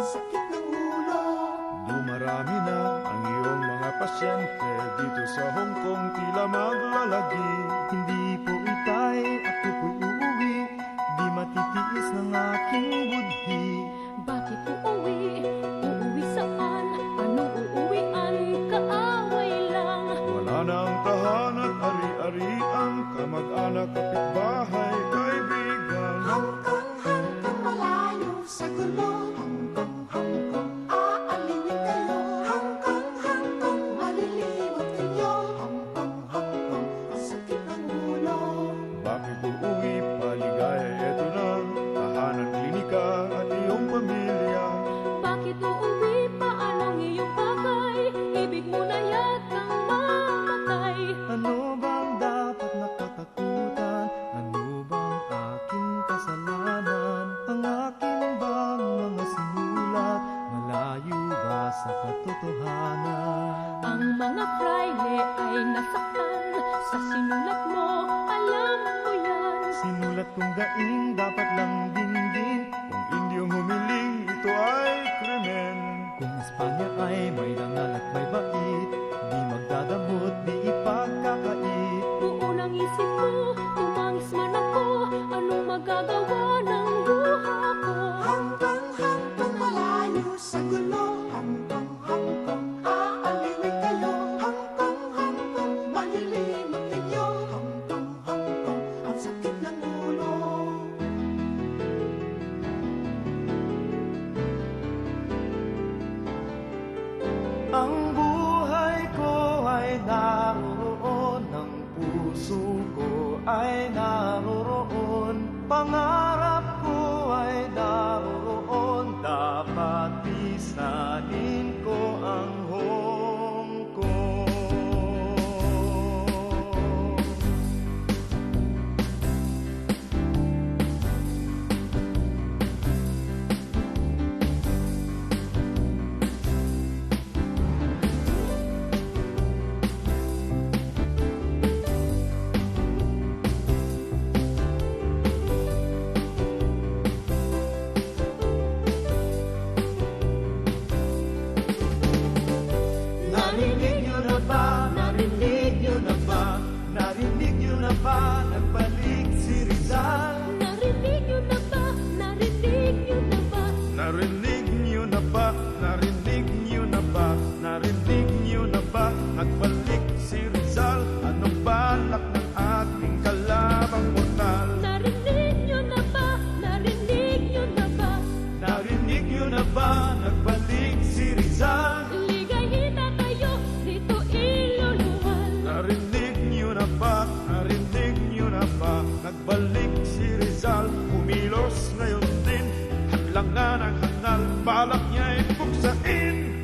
sakit ng ulo. Dumarami na ang iyong mga pasyente dito sa Hong Kong, tila maglalagi. Hindi po itay, ako po'y uuwi, di matitiis ng aking budhi. Bakit uuwi? Uuwi saan? Anong uuwian? Kaaway lang. Wala na ang tahanan, ari-arian, kamag-anak, kapitbahay, kaibigan. Hanggang malayo sa gulo. Hanggang aaliwin kayo. Hanggang malilimot kayo. Hanggang ang sakit ng ulo. Bakit uuwi? Paligaya, eto na, tahanan, klinika at iyong pamilya. Bakit uuwi? Paanong iyong bagay? Ibig mo na yatang mamatay. Ano bang dapat nakatakutan? Ano bang aking kasalanan? Ang akin bang mga sinulat, malayo ba sa katotohanan? Ang mga fraile ay nasaktan sa sinulat mo, alam mo yan. Sinulat kong daing dapat lang dinggin. Kung Indyong humiling, ito ay krimen. Kung Espanya ay may dangal at may bait, di magdadamot, di ipagkakait. Buo ng isip mo, tumangis man ako, anong magagawa ng luha ko? Hanggang malayo sa gulo. Hanggang aaliwin kayo. Hanggang malilimot kayo. Hanggang ang sakit ng ulo. Ang buhay ko ay naroon, ang puso ko ay naroon, pangarap ko ay naroon, dapat isanin ko ang Hong Kong. Narinig niyo na ba? Narinig niyo na ba? Narinig niyo na ba? Nagbalik si Rizal. Narinig niyo na ba? Narinig niyo na ba? Narinig niyo na ba? Narinig niyo na ba? Narinig niyo na ba? Nagbalik si Rizal. Anong balak ng ating kalabang mortal? Narinig niyo na ba? Narinig niyo na ba? Narinig niyo na ba? Nagbalik si Rizal. Ligayin na kayo, dito iluluwal. Narinig niyo na ba? Narinig niyo na ba? Nagbalik si Rizal. Kumilos ngayon din. Hadlangan ang hangal. Balak niya'y buksain.